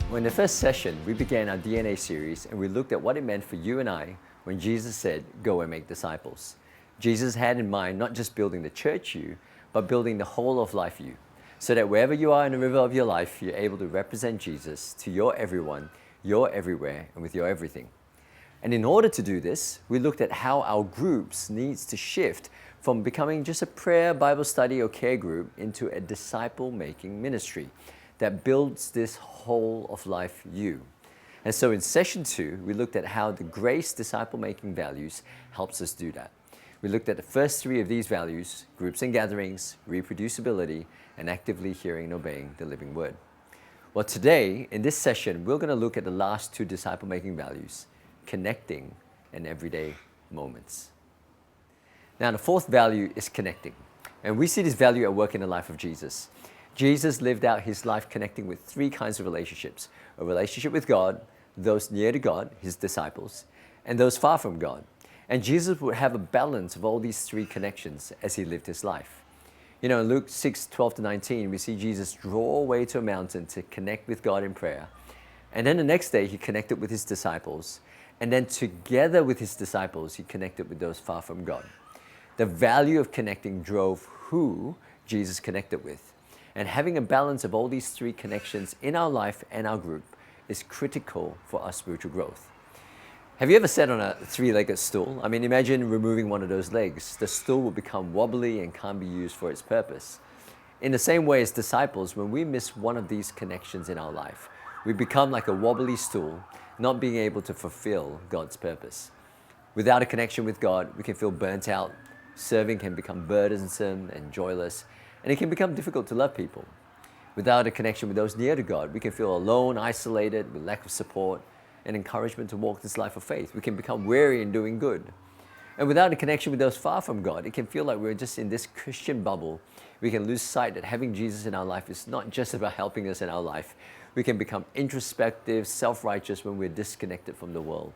Well, in the first session, we began our DNA series and we looked at what it meant for you and I when Jesus said, "Go and make disciples." Jesus had in mind not just building the church you, but building the whole of life you, so that wherever you are in the river of your life, you're able to represent Jesus to your everyone, your everywhere, and with your everything. And in order to do this, we looked at how our groups needs to shift from becoming just a prayer, Bible study, or care group into a disciple-making ministry that builds this whole of life you. And so in session 2, we looked at how the grace disciple-making values helps us do that. We looked at the first 3 of these values: groups and gatherings, reproducibility, and actively hearing and obeying the living word. Well, today, in this session, we're going to look at the last 2 disciple-making values: connecting and everyday moments. Now, the 4th value is connecting. And we see this value at work in the life of Jesus. Jesus lived out his life connecting with 3 kinds of relationships: a relationship with God, those near to God, his disciples, and those far from God. And Jesus would have a balance of all these 3 connections as he lived his life. You know, in Luke 6:12-19, we see Jesus draw away to a mountain to connect with God in prayer. And then the next day, he connected with his disciples. And then together with his disciples, he connected with those far from God. The value of connecting drove who Jesus connected with. And having a balance of all these 3 connections in our life and our group is critical for our spiritual growth. Have you ever sat on a 3-legged stool? I mean, imagine removing one of those legs. The stool will become wobbly and can't be used for its purpose. In the same way as disciples, when we miss one of these connections in our life, we become like a wobbly stool, not being able to fulfill God's purpose. Without a connection with God, we can feel burnt out. Serving can become burdensome and joyless, and it can become difficult to love people. Without a connection with those near to God, we can feel alone, isolated, with lack of support and encouragement to walk this life of faith. We can become weary in doing good. And without a connection with those far from God, it can feel like we're just in this Christian bubble. We can lose sight that having Jesus in our life is not just about helping us in our life. We can become introspective, self-righteous when we're disconnected from the world.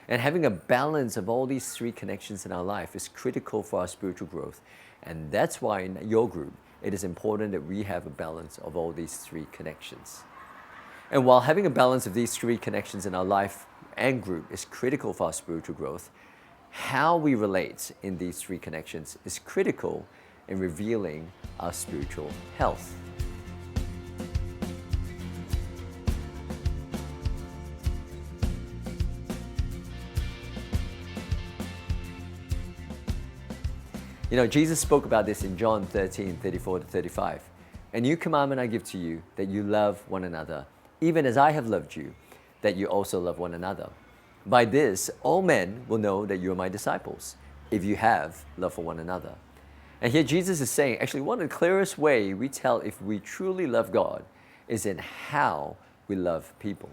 And having a balance of all these 3 connections in our life is critical for our spiritual growth. And that's why in your group, it is important that we have a balance of all these 3 connections. And while having a balance of these 3 connections in our life and group is critical for our spiritual growth, how we relate in these 3 connections is critical in revealing our spiritual health. You know, Jesus spoke about this in John 13:34-35. "A new commandment I give to you, that you love one another, even as I have loved you, that you also love one another. By this, all men will know that you are my disciples, if you have love for one another." And here Jesus is saying, actually, one of the clearest way we tell if we truly love God is in how we love people.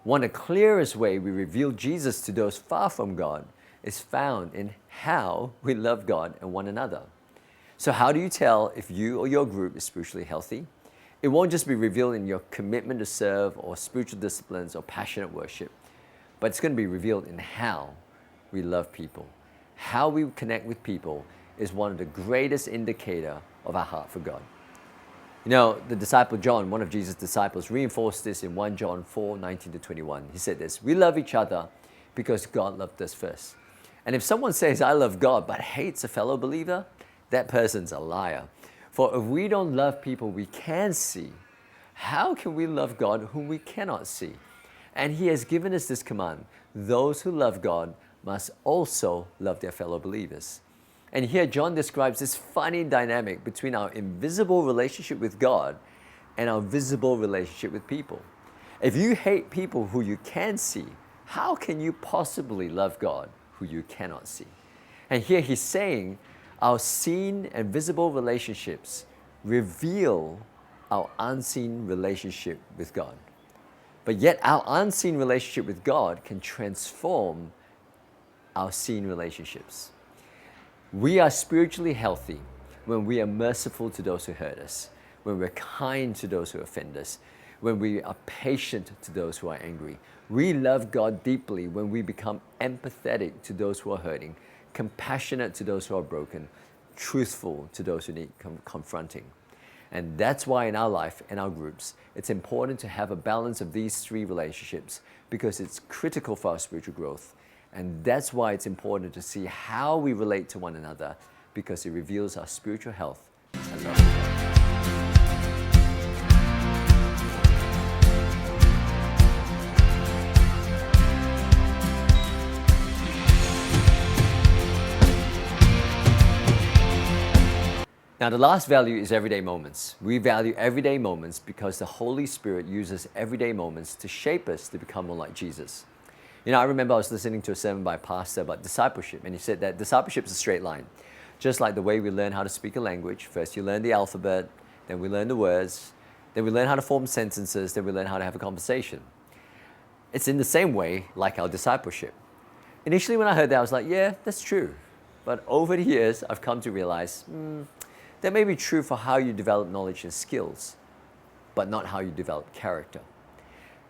One of the clearest way we reveal Jesus to those far from God is found in how we love God and one another. So how do you tell if you or your group is spiritually healthy? It won't just be revealed in your commitment to serve or spiritual disciplines or passionate worship, but it's going to be revealed in how we love people. How we connect with people is one of the greatest indicator of our heart for God. You know, the disciple John, one of Jesus' disciples, reinforced this in 1 John 4:19-21. He said this: "We love each other because God loved us first. And if someone says, 'I love God,' but hates a fellow believer, that person's a liar. For if we don't love people we can see, how can we love God whom we cannot see? And he has given us this command: those who love God must also love their fellow believers." And here John describes this funny dynamic between our invisible relationship with God and our visible relationship with people. If you hate people who you can see, how can you possibly love God who you cannot see? And here he's saying our seen and visible relationships reveal our unseen relationship with God. But yet our unseen relationship with God can transform our seen relationships. We are spiritually healthy when we are merciful to those who hurt us, when we're kind to those who offend us, when we are patient to those who are angry. We love God deeply when we become empathetic to those who are hurting, compassionate to those who are broken, truthful to those who need confronting. And that's why in our life, in our groups, it's important to have a balance of these three relationships because it's critical for our spiritual growth. And that's why it's important to see how we relate to one another because it reveals our spiritual health and love. Now, the last value is everyday moments. We value everyday moments because the Holy Spirit uses everyday moments to shape us to become more like Jesus. You know, I remember I was listening to a sermon by a pastor about discipleship, and he said that discipleship is a straight line. Just like the way we learn how to speak a language. First, you learn the alphabet, then we learn the words, then we learn how to form sentences, then we learn how to have a conversation. It's in the same way like our discipleship. Initially, when I heard that, I was like, yeah, that's true. But over the years, I've come to realize, that may be true for how you develop knowledge and skills, but not how you develop character.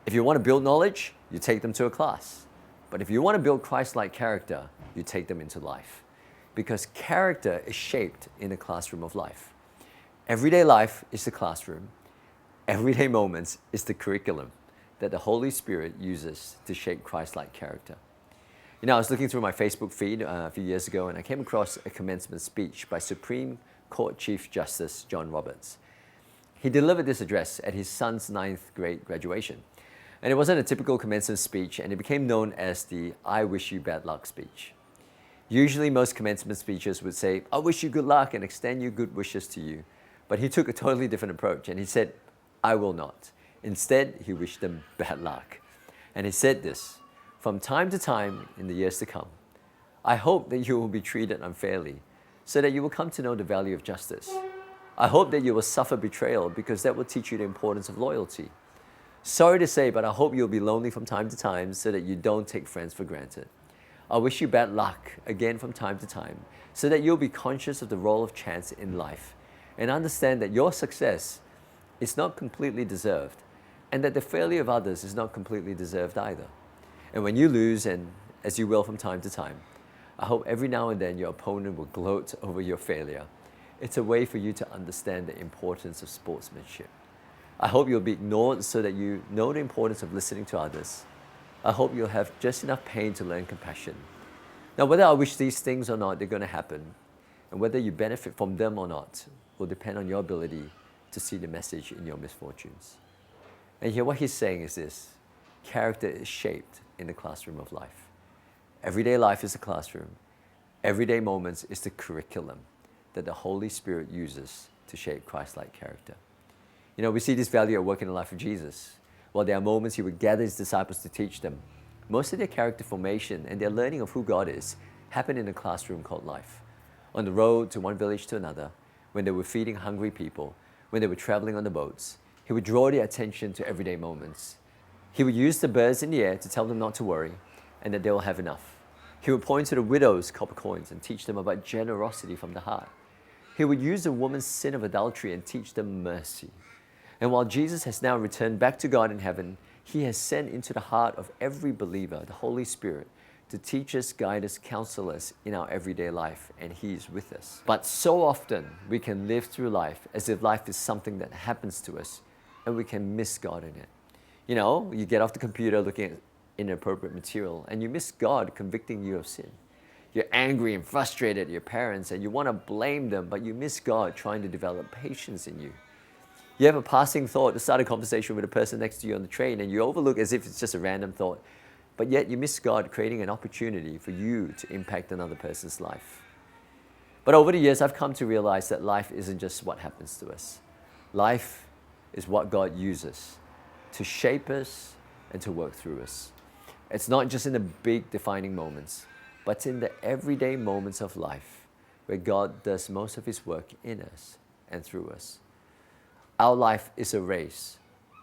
If you want to build knowledge, you take them to a class. But if you want to build Christ-like character, you take them into life. Because character is shaped in the classroom of life. Everyday life is the classroom. Everyday moments is the curriculum that the Holy Spirit uses to shape Christ-like character. You know, I was looking through my Facebook feed a few years ago, and I came across a commencement speech by Supreme Court Chief Justice John Roberts. He delivered this address at his son's 9th grade graduation. And it wasn't a typical commencement speech, and it became known as the I wish you bad luck speech. Usually most commencement speeches would say, I wish you good luck and extend your good wishes to you. But he took a totally different approach, and he said, I will not. Instead, he wished them bad luck. And he said this, from time to time in the years to come, I hope that you will be treated unfairly, so that you will come to know the value of justice. I hope that you will suffer betrayal because that will teach you the importance of loyalty. Sorry to say, but I hope you'll be lonely from time to time so that you don't take friends for granted. I wish you bad luck again from time to time so that you'll be conscious of the role of chance in life and understand that your success is not completely deserved and that the failure of others is not completely deserved either. And when you lose, and as you will from time to time, I hope every now and then your opponent will gloat over your failure. It's a way for you to understand the importance of sportsmanship. I hope you'll be ignored so that you know the importance of listening to others. I hope you'll have just enough pain to learn compassion. Now, whether I wish these things or not, they're going to happen. And whether you benefit from them or not will depend on your ability to see the message in your misfortunes. And here what he's saying is this: character is shaped in the classroom of life. Everyday life is a classroom. Everyday moments is the curriculum that the Holy Spirit uses to shape Christ-like character. You know, we see this value at work in the life of Jesus. While there are moments he would gather his disciples to teach them, most of their character formation and their learning of who God is happened in a classroom called life. On the road to one village to another, when they were feeding hungry people, when they were traveling on the boats, he would draw their attention to everyday moments. He would use the birds in the air to tell them not to worry and that they will have enough. He would point to the widow's copper coins and teach them about generosity from the heart. He would use the woman's sin of adultery and teach them mercy. And while Jesus has now returned back to God in heaven, he has sent into the heart of every believer the Holy Spirit to teach us, guide us, counsel us in our everyday life, and he is with us. But so often we can live through life as if life is something that happens to us, and we can miss God in it. You know, you get off the computer looking at inappropriate material and you miss God convicting you of sin. You're angry and frustrated at your parents and you want to blame them, but you miss God trying to develop patience in you. You have a passing thought to start a conversation with a person next to you on the train and you overlook as if it's just a random thought, but yet you miss God creating an opportunity for you to impact another person's life. But over the years, I've come to realize that life isn't just what happens to us. Life is what God uses to shape us and to work through us. It's not just in the big defining moments, but it's in the everyday moments of life where God does most of his work in us and through us. Our life is a race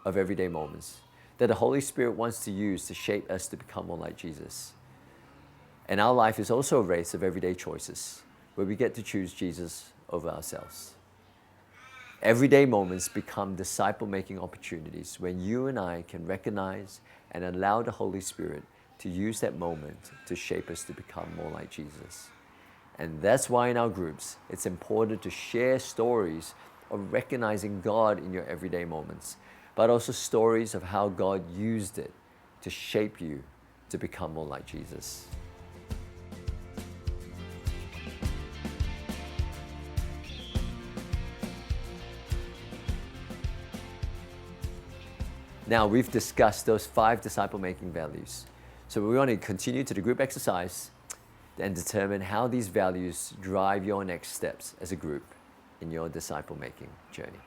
of everyday moments that the Holy Spirit wants to use to shape us to become more like Jesus. And our life is also a race of everyday choices where we get to choose Jesus over ourselves. Everyday moments become disciple-making opportunities when you and I can recognize and allow the Holy Spirit to use that moment to shape us to become more like Jesus. And that's why in our groups, it's important to share stories of recognizing God in your everyday moments, but also stories of how God used it to shape you to become more like Jesus. Now, we've discussed those 5 disciple-making values. So we want to continue to the group exercise and determine how these values drive your next steps as a group in your disciple-making journey.